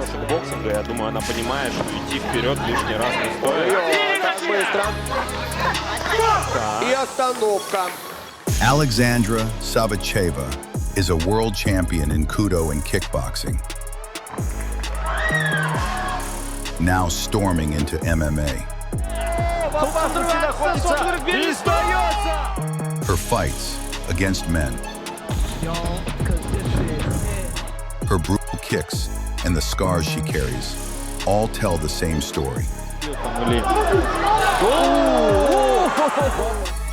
хорошем боксинге. Я думаю, она понимает, что идти вперед лишний раз не стоит. Так быстро. И остановка. Alexandra Savicheva is a world champion in Kudo and kickboxing. Now storming into MMA. Her fights against men. Her brutal kicks and the scars she carries all tell the same story.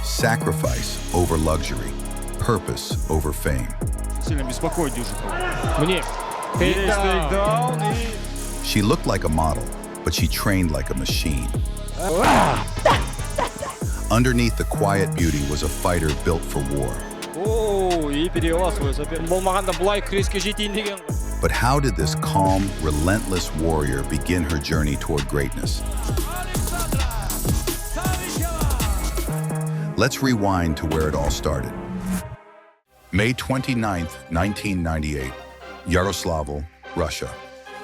Sacrifice over luxury, purpose over fame. She looked like a model, but she trained like a machine. Underneath the quiet beauty was a fighter built for war. But how did this calm, relentless warrior begin her journey toward greatness? Let's rewind to where it all started. May 29th, 1998, Yaroslavl, Russia.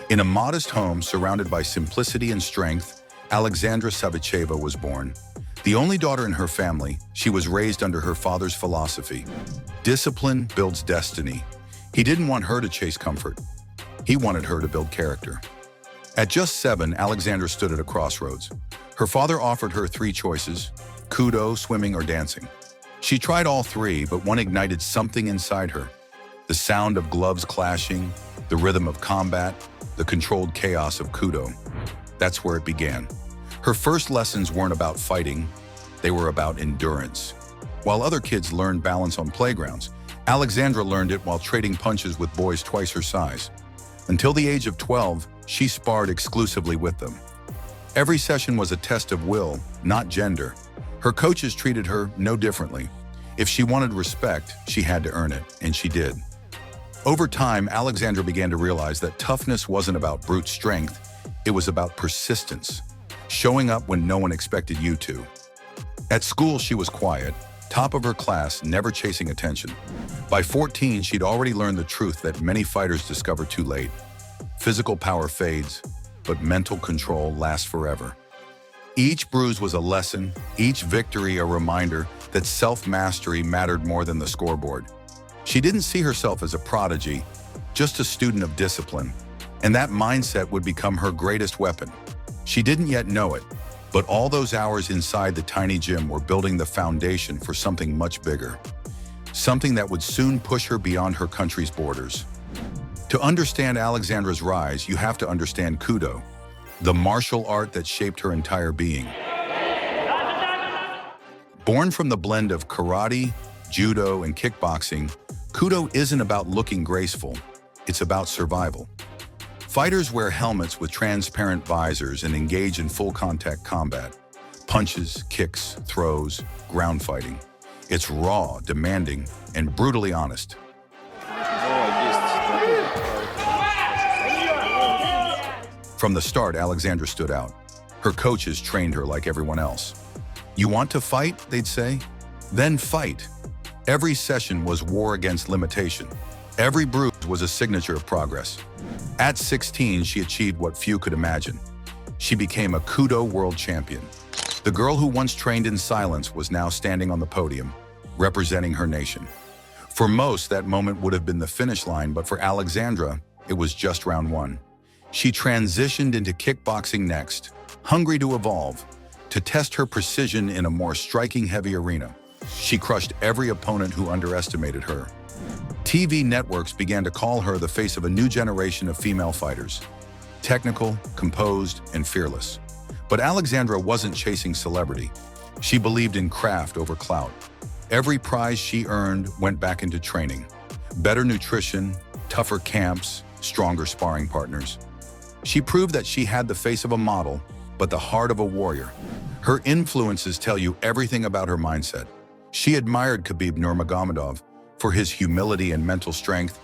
In a modest home surrounded by simplicity and strength, Alexandra Savicheva was born. The only daughter in her family, she was raised under her father's philosophy. Discipline builds destiny. He didn't want her to chase comfort. He wanted her to build character. At just 7, Alexandra stood at a crossroads. Her father offered her 3 choices: Kudo, swimming, or dancing. She tried all 3, but one ignited something inside her. The sound of gloves clashing, the rhythm of combat, the controlled chaos of Kudo. That's where it began. Her first lessons weren't about fighting, they were about endurance. While other kids learned balance on playgrounds, Alexandra learned it while trading punches with boys twice her size. Until the age of 12, she sparred exclusively with them. Every session was a test of will, not gender. Her coaches treated her no differently. If she wanted respect, she had to earn it, and she did. Over time, Alexandra began to realize that toughness wasn't about brute strength, it was about persistence, showing up when no one expected you to. At school, she was quiet, top of her class, never chasing attention. By 14, she'd already learned the truth that many fighters discover too late. Physical power fades, but mental control lasts forever. Each bruise was a lesson, each victory a reminder that self-mastery mattered more than the scoreboard. She didn't see herself as a prodigy, just a student of discipline, and that mindset would become her greatest weapon. She didn't yet know it, but all those hours inside the tiny gym were building the foundation for something much bigger, something that would soon push her beyond her country's borders. To understand Alexandra's rise, you have to understand Kudo, the martial art that shaped her entire being. Born from the blend of karate, judo, and kickboxing, Kudo isn't about looking graceful, it's about survival. Fighters wear helmets with transparent visors and engage in full-contact combat. Punches, kicks, throws, ground fighting. It's raw, demanding, and brutally honest. From the start, Alexandra stood out. Her coaches trained her like everyone else. You want to fight, they'd say? Then fight. Every session was war against limitation. Every bruise was a signature of progress. At 16, she achieved what few could imagine. She became a Kudo world champion. The girl who once trained in silence was now standing on the podium, representing her nation. For most, that moment would have been the finish line, but for Alexandra, it was just round 1. She transitioned into kickboxing next, hungry to evolve, to test her precision in a more striking, heavy arena. She crushed every opponent who underestimated her. TV networks began to call her the face of a new generation of female fighters. Technical, composed, and fearless. But Alexandra wasn't chasing celebrity. She believed in craft over clout. Every prize she earned went back into training. Better nutrition, tougher camps, stronger sparring partners. She proved that she had the face of a model, but the heart of a warrior. Her influences tell you everything about her mindset. She admired Khabib Nurmagomedov for his humility and mental strength,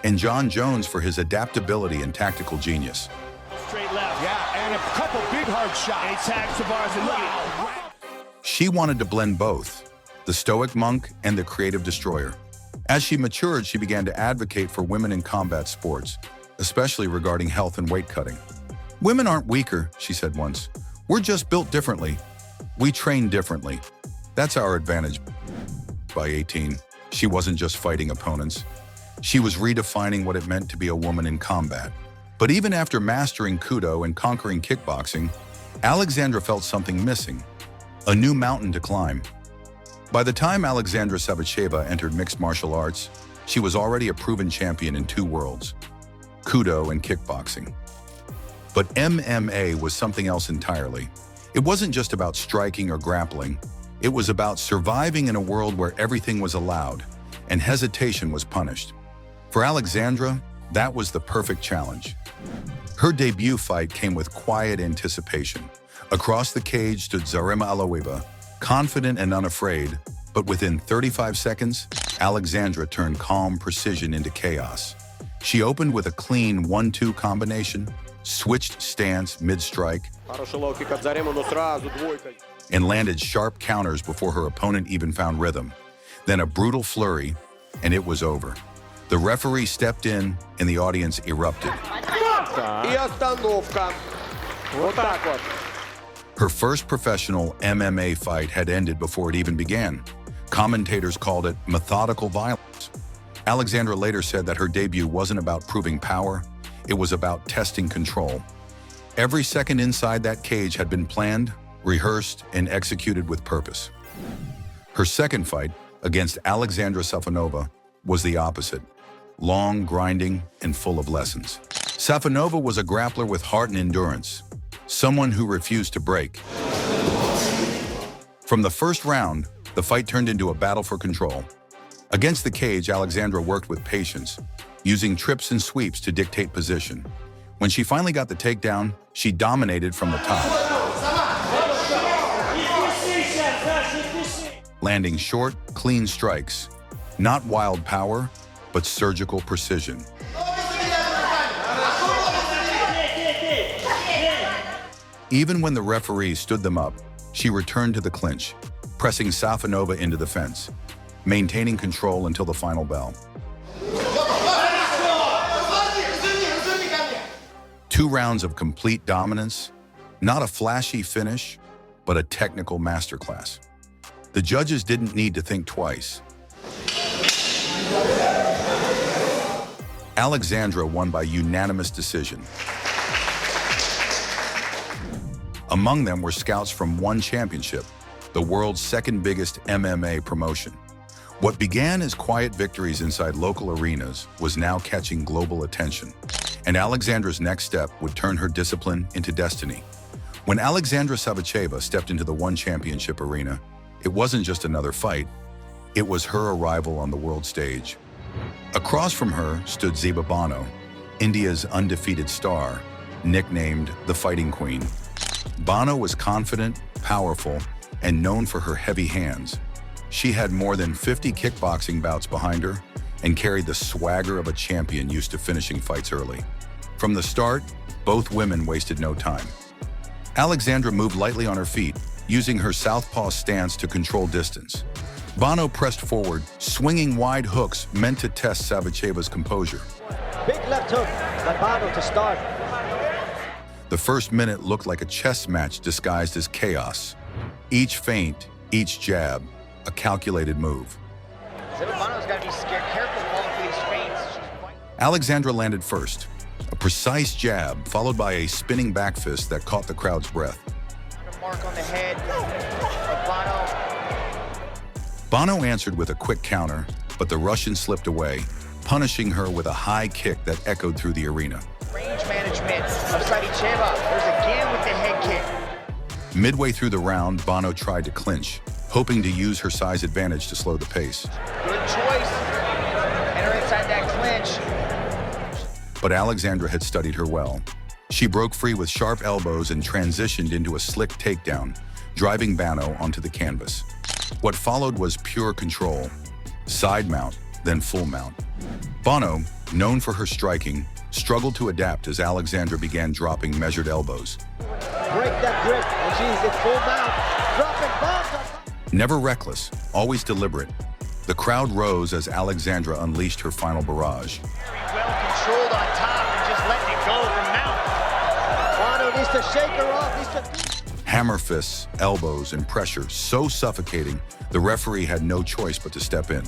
and John Jones for his adaptability and tactical genius. Straight left. Yeah, and a couple big hard shots. And he tags the bars and look at it. She wanted to blend both, the stoic monk and the creative destroyer. As she matured, she began to advocate for women in combat sports, especially regarding health and weight cutting. "Women aren't weaker," she said once. "We're just built differently. We train differently. That's our advantage." By 18, she wasn't just fighting opponents. She was redefining what it meant to be a woman in combat. But even after mastering Kudo and conquering kickboxing, Alexandra felt something missing, a new mountain to climb. By the time Alexandra Savicheva entered mixed martial arts, she was already a proven champion in two worlds, Kudo and kickboxing. But MMA was something else entirely. It wasn't just about striking or grappling. It was about surviving in a world where everything was allowed and hesitation was punished. For Alexandra, that was the perfect challenge. Her debut fight came with quiet anticipation. Across the cage stood Zarema Alaweva, confident and unafraid, but within 35 seconds, Alexandra turned calm precision into chaos. She opened with a clean 1-2 combination, switched stance mid-strike, Хороший лоу-кик от Заремы, но сразу двойка. and landed sharp counters before her opponent even found rhythm. Then a brutal flurry, and it was over. The referee stepped in, and the audience erupted. И остановка. Вот так вот. Her first professional MMA fight had ended before it even began. Commentators called it methodical violence. Alexandra later said that her debut wasn't about proving power, it was about testing control. Every second inside that cage had been planned, rehearsed, and executed with purpose. Her second fight, against Alexandra Savicheva, was the opposite. Long, grinding, and full of lessons. Savicheva was a grappler with heart and endurance, someone who refused to break. From the first round, the fight turned into a battle for control. Against the cage, Alexandra worked with patience, using trips and sweeps to dictate position. When she finally got the takedown, she dominated from the top, landing short, clean strikes. Not wild power, but surgical precision. Even when the referee stood them up, she returned to the clinch, pressing Savicheva into the fence, maintaining control until the final bell. 2 rounds of complete dominance, not a flashy finish, but a technical masterclass. The judges didn't need to think twice. Alexandra won by unanimous decision. Among them were scouts from One Championship, the world's second biggest MMA promotion. What began as quiet victories inside local arenas was now catching global attention, and Alexandra's next step would turn her discipline into destiny. When Alexandra Savicheva stepped into the One Championship arena, it wasn't just another fight, it was her arrival on the world stage. Across from her stood Ziba Bano, India's undefeated star, nicknamed the Fighting Queen. Bano was confident, powerful, and known for her heavy hands. She had more than 50 kickboxing bouts behind her and carried the swagger of a champion used to finishing fights early. From the start, both women wasted no time. Alexandra moved lightly on her feet, using her southpaw stance to control distance. Bano pressed forward, swinging wide hooks meant to test Savicheva's composure. Big left hook by Bano to start. The first minute looked like a chess match disguised as chaos. Each feint, each jab, a calculated move. Bano's got to be scared, careful falling for these feints. Alexandra landed first, a precise jab followed by a spinning back fist that caught the crowd's breath. Mark on the head of Bano. Bano answered with a quick counter, but the Russian slipped away, punishing her with a high kick that echoed through the arena. Range management of Savicheva. There's again with the head kick. Midway through the round, Bano tried to clinch, hoping to use her size advantage to slow the pace. Good choice. Enter inside that clinch. But Alexandra had studied her well. She broke free with sharp elbows and transitioned into a slick takedown, driving Bano onto the canvas. What followed was pure control. Side mount, then full mount. Bano, known for her striking, struggled to adapt as Alexandra began dropping measured elbows. Break that grip, and she's in full mount. Dropping bombs. Never reckless, always deliberate. The crowd rose as Alexandra unleashed her final barrage. Very well controlled on top and just letting it go from Mount. Kudo needs to shake her off. Hammer fists, elbows, and pressure so suffocating, the referee had no choice but to step in.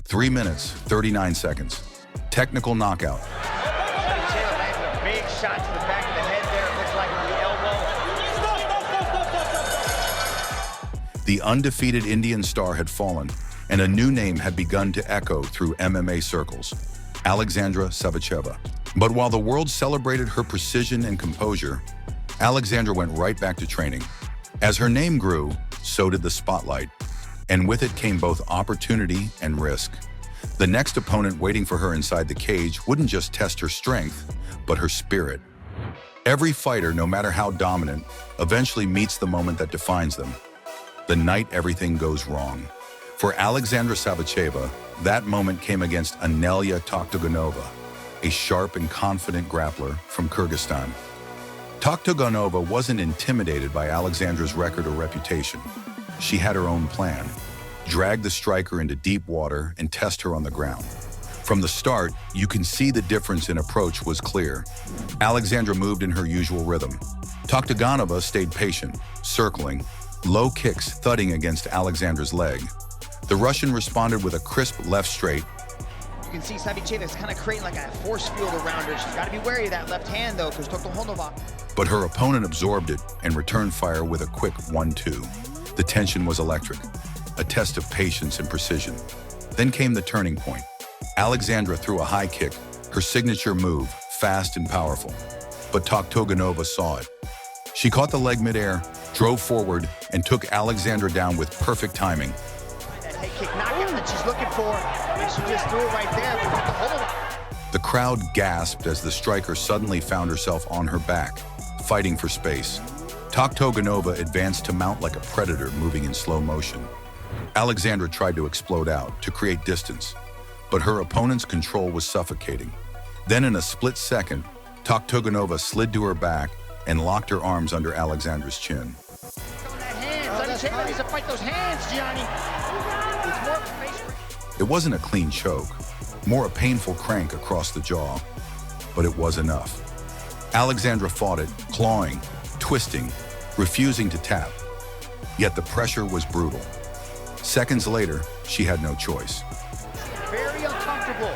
3 minutes, 39 seconds. Technical knockout. Savicheva landed a big shot to the back of the head there. It looks like the elbow. The undefeated Indian star had fallen, and a new name had begun to echo through MMA circles, Alexandra Savicheva. But while the world celebrated her precision and composure, Alexandra went right back to training. As her name grew, so did the spotlight, and with it came both opportunity and risk. The next opponent waiting for her inside the cage wouldn't just test her strength, but her spirit. Every fighter, no matter how dominant, eventually meets the moment that defines them. The night everything goes wrong. For Alexandra Savicheva, that moment came against Anelia Toktoganova, a sharp and confident grappler from Kyrgyzstan. Toktoganova wasn't intimidated by Alexandra's record or reputation. She had her own plan: drag the striker into deep water and test her on the ground. From the start, you can see the difference in approach was clear. Alexandra moved in her usual rhythm. Toktoganova stayed patient, circling, low kicks thudding against Alexandra's leg. The Russian responded with a crisp left straight. You can see Savicheva is kind of creating like a force field around her. She's got to be wary of that left hand, though, because Toktoganova. But her opponent absorbed it and returned fire with a quick 1-2. The tension was electric, a test of patience and precision. Then came the turning point. Alexandra threw a high kick, her signature move, fast and powerful. But Toktoganova saw it. She caught the leg midair, drove forward, and took Alexandra down with perfect timing. That head kick knockout that she's looking for, and she just threw it right there. The crowd gasped as the striker suddenly found herself on her back, fighting for space. Toktoganova advanced to mount like a predator moving in slow motion. Alexandra tried to explode out, to create distance, but her opponent's control was suffocating. Then in a split second, Toktoganova slid to her back and locked her arms under Alexandra's chin. Savicheva needs to fight those hands, Gianni. It's more face. It wasn't a clean choke, more a painful crank across the jaw, but it was enough. Alexandra fought it, clawing, twisting, refusing to tap. Yet the pressure was brutal. Seconds later, she had no choice. Very uncomfortable.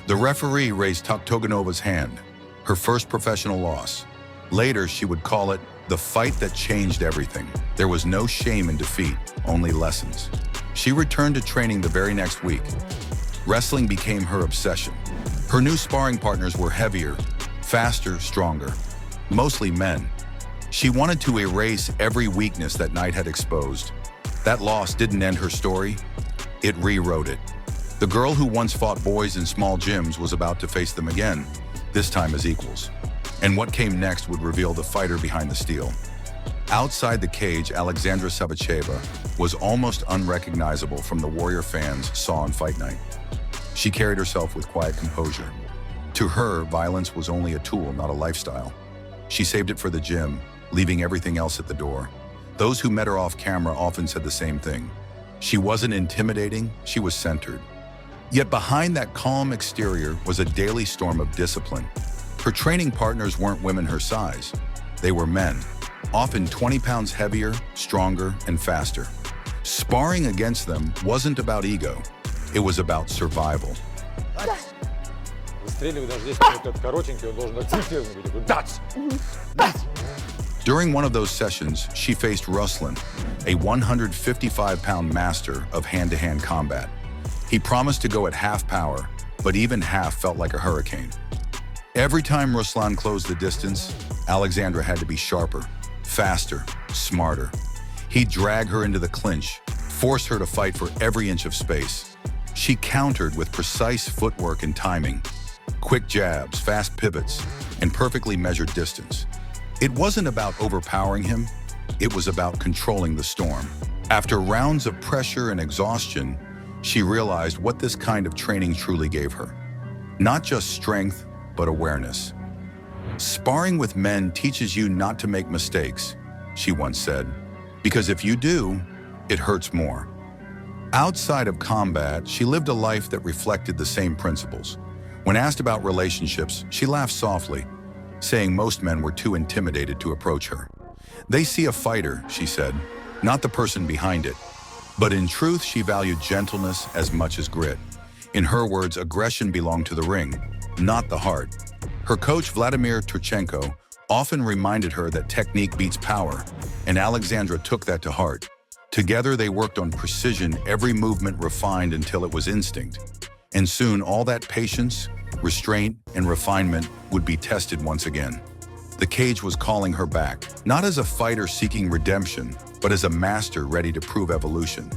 The referee raised Toktoganova's hand, her first professional loss. Later, she would call it the fight that changed everything. There was no shame in defeat, only lessons. She returned to training the very next week. Wrestling became her obsession. Her new sparring partners were heavier, faster, stronger, mostly men. She wanted to erase every weakness that Knight had exposed. That loss didn't end her story, it rewrote it. The girl who once fought boys in small gyms was about to face them again, this time as equals. And what came next would reveal the fighter behind the steel. Outside the cage, Alexandra Savicheva was almost unrecognizable from the warrior fans saw on Fight Night. She carried herself with quiet composure. To her, violence was only a tool, not a lifestyle. She saved it for the gym, leaving everything else at the door. Those who met her off camera often said the same thing. She wasn't intimidating, she was centered. Yet behind that calm exterior was a daily storm of discipline. Her training partners weren't women her size. They were men, often 20 pounds heavier, stronger, and faster. Sparring against them wasn't about ego. It was about survival. During one of those sessions, she faced Ruslan, a 155-pound master of hand-to-hand combat. He promised to go at half power, but even half felt like a hurricane. Every time Ruslan closed the distance, Alexandra had to be sharper, faster, smarter. He'd drag her into the clinch, force her to fight for every inch of space. She countered with precise footwork and timing, quick jabs, fast pivots, and perfectly measured distance. It wasn't about overpowering him, it was about controlling the storm. After rounds of pressure and exhaustion, she realized what this kind of training truly gave her. Not just strength, but awareness. Sparring with men teaches you not to make mistakes, she once said, because if you do, it hurts more. Outside of combat, she lived a life that reflected the same principles. When asked about relationships, she laughed softly, saying most men were too intimidated to approach her. They see a fighter, she said, not the person behind it. But in truth, she valued gentleness as much as grit. In her words, aggression belonged to the ring, not the heart. Her coach, Vladimir Turchenko, often reminded her that technique beats power, and Alexandra took that to heart. Together, they worked on precision, every movement refined until it was instinct. And soon, all that patience, restraint, and refinement would be tested once again. The cage was calling her back, not as a fighter seeking redemption, but as a master ready to prove evolution.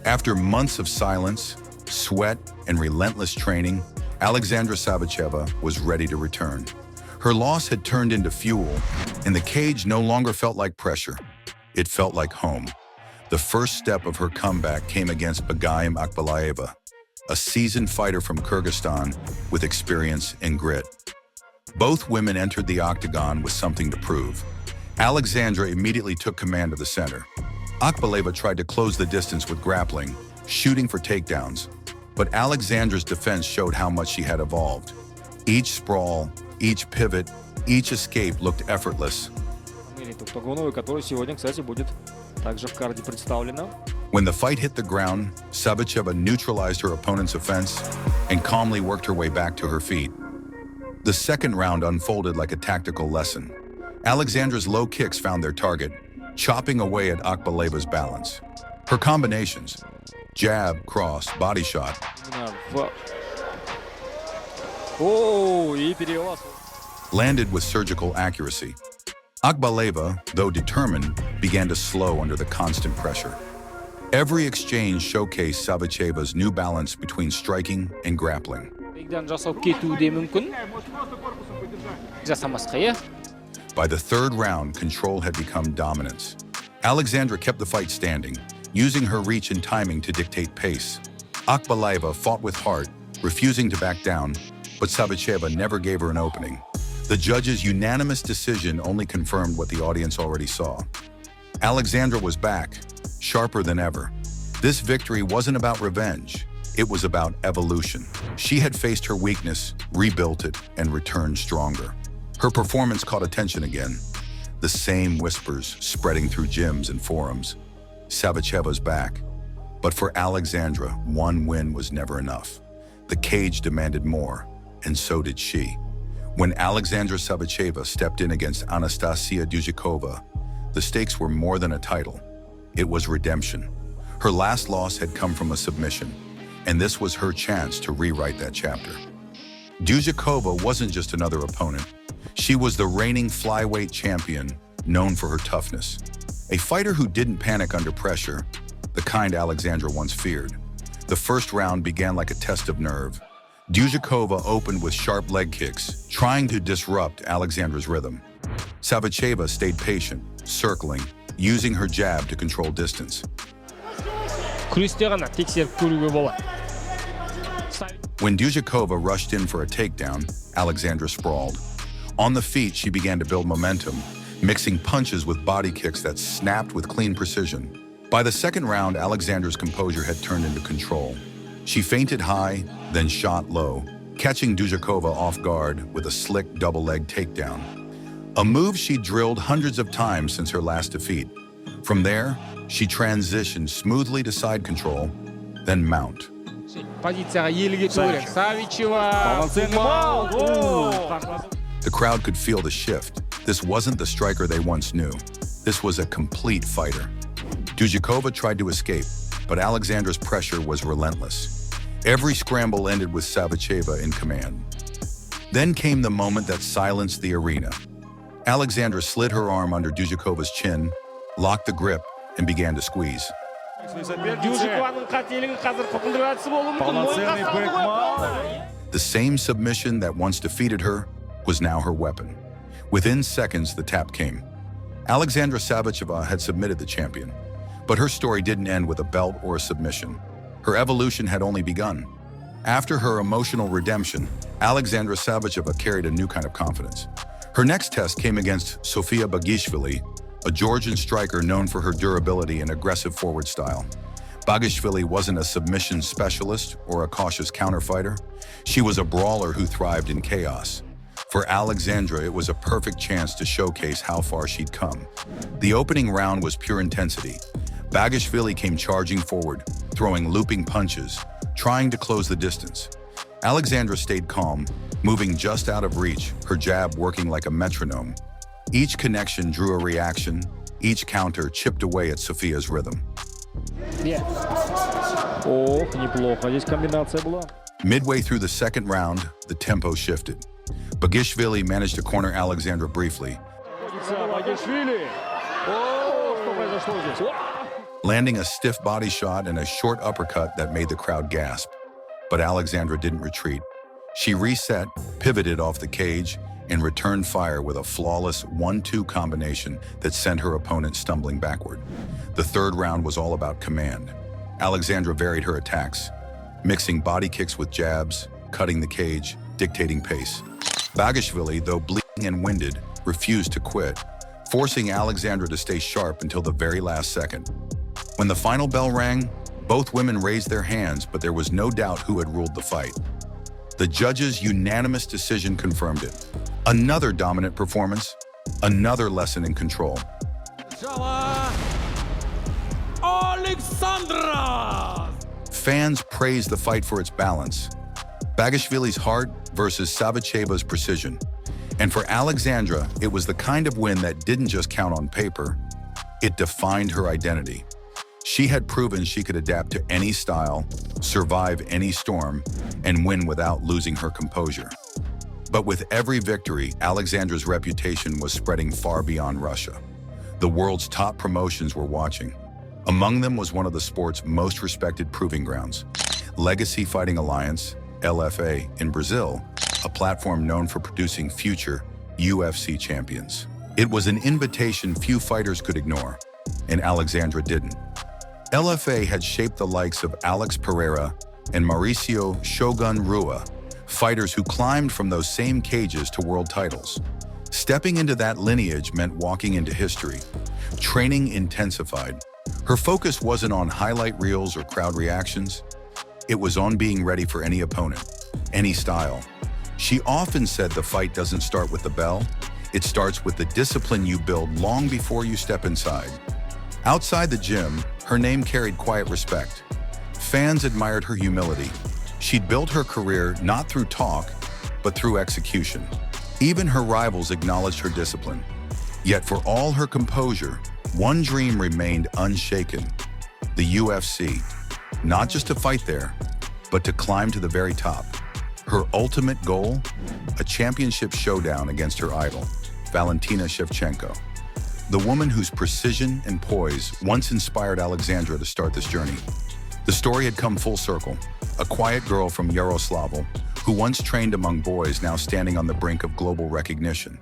After months of silence, sweat, and relentless training, Alexandra Savicheva was ready to return. Her loss had turned into fuel, and the cage no longer felt like pressure. It felt like home. The first step of her comeback came against Begayim Akbalayeva, a seasoned fighter from Kyrgyzstan with experience and grit. Both women entered the octagon with something to prove. Alexandra immediately took command of the center. Akbalayeva tried to close the distance with grappling, shooting for takedowns. But Alexandra's defense showed how much she had evolved. Each sprawl, each pivot, each escape looked effortless. When the fight hit the ground, Savicheva neutralized her opponent's offense and calmly worked her way back to her feet. The second round unfolded like a tactical lesson. Alexandra's low kicks found their target, chopping away at Akbalayeva's balance. Her combinations, jab, cross, body shot, landed with surgical accuracy. Akbalayeva, though determined, began to slow under the constant pressure. Every exchange showcased Savicheva's new balance between striking and grappling. By the third round, control had become dominance. Alexandra kept the fight standing, using her reach and timing to dictate pace. Akbalayeva fought with heart, refusing to back down, but Savicheva never gave her an opening. The judges' unanimous decision only confirmed what the audience already saw. Alexandra was back, sharper than ever. This victory wasn't about revenge. It was about evolution. She had faced her weakness, rebuilt it, and returned stronger. Her performance caught attention again. The same whispers spreading through gyms and forums. Savicheva's back. But for Alexandra, one win was never enough. The cage demanded more, and so did she. When Alexandra Savicheva stepped in against Anastasia Duzhikova, the stakes were more than a title. It was redemption. Her last loss had come from a submission, and this was her chance to rewrite that chapter. Duzhikova wasn't just another opponent. She was the reigning flyweight champion, known for her toughness. A fighter who didn't panic under pressure, the kind Alexandra once feared. The first round began like a test of nerve. Duzhikova opened with sharp leg kicks, trying to disrupt Alexandra's rhythm. Savicheva stayed patient, circling, using her jab to control distance. When Duzhikova rushed in for a takedown, Alexandra sprawled. On the feet, she began to build momentum, mixing punches with body kicks that snapped with clean precision. By the second round, Alexandra's composure had turned into control. She feinted high, then shot low, catching Duzhikova off guard with a slick double-leg takedown. A move she drilled hundreds of times since her last defeat. From there, she transitioned smoothly to side control, then mount. The crowd could feel the shift. This wasn't the striker they once knew. This was a complete fighter. Duzhikova tried to escape, but Alexandra's pressure was relentless. Every scramble ended with Savicheva in command. Then came the moment that silenced the arena. Alexandra slid her arm under Duzhikova's chin, locked the grip, and began to squeeze. The same submission that once defeated her was now her weapon. Within seconds, the tap came. Alexandra Savicheva had submitted the champion, but her story didn't end with a belt or a submission. Her evolution had only begun. After her emotional redemption, Alexandra Savicheva carried a new kind of confidence. Her next test came against Sofia Bagishvili, a Georgian striker known for her durability and aggressive forward style. Bagishvili wasn't a submission specialist or a cautious counterfighter. She was a brawler who thrived in chaos. For Alexandra, it was a perfect chance to showcase how far she'd come. The opening round was pure intensity. Bagishvili came charging forward, throwing looping punches, trying to close the distance. Alexandra stayed calm, moving just out of reach, her jab working like a metronome. Each connection drew a reaction, each counter chipped away at Sofia's rhythm. Ох, неплохо. Здесь комбинация была. Midway through the second round, the tempo shifted. Bagishvili managed to corner Alexandra briefly, Багишвили. О, что произошло здесь? landing a stiff body shot and a short uppercut that made the crowd gasp. But Alexandra didn't retreat. She reset, pivoted off the cage, and returned fire with a flawless 1-2 combination that sent her opponent stumbling backward. The third round was all about command. Alexandra varied her attacks, mixing body kicks with jabs, cutting the cage, dictating pace. Bagishvili, though bleeding and winded, refused to quit, forcing Alexandra to stay sharp until the very last second. When the final bell rang, both women raised their hands, but there was no doubt who had ruled the fight. The judges' unanimous decision confirmed it. Another dominant performance, another lesson in control. Alexandra! Fans praised the fight for its balance. Bagishvili's heart versus Savicheva's precision. And for Alexandra, it was the kind of win that didn't just count on paper, it defined her identity. She had proven she could adapt to any style, survive any storm, and win without losing her composure. But with every victory, Alexandra's reputation was spreading far beyond Russia. The world's top promotions were watching. Among them was one of the sport's most respected proving grounds, Legacy Fighting Alliance, LFA, in Brazil, a platform known for producing future UFC champions. It was an invitation few fighters could ignore, and Alexandra didn't. LFA had shaped the likes of Alex Pereira and Mauricio Shogun Rua, fighters who climbed from those same cages to world titles. Stepping into that lineage meant walking into history. Training intensified. Her focus wasn't on highlight reels or crowd reactions. It was on being ready for any opponent, any style. She often said the fight doesn't start with the bell, it starts with the discipline you build long before you step inside. Outside the gym, her name carried quiet respect. Fans admired her humility. She'd built her career not through talk, but through execution. Even her rivals acknowledged her discipline. Yet for all her composure, one dream remained unshaken: the UFC. Not just to fight there, but to climb to the very top. Her ultimate goal? A championship showdown against her idol, Valentina Shevchenko. The woman whose precision and poise once inspired Alexandra to start this journey. The story had come full circle. A quiet girl from Yaroslavl, who once trained among boys, now standing on the brink of global recognition.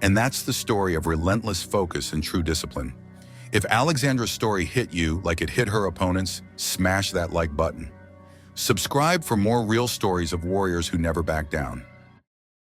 And that's the story of relentless focus and true discipline. If Alexandra's story hit you like it hit her opponents, smash that like button. Subscribe for more real stories of warriors who never back down.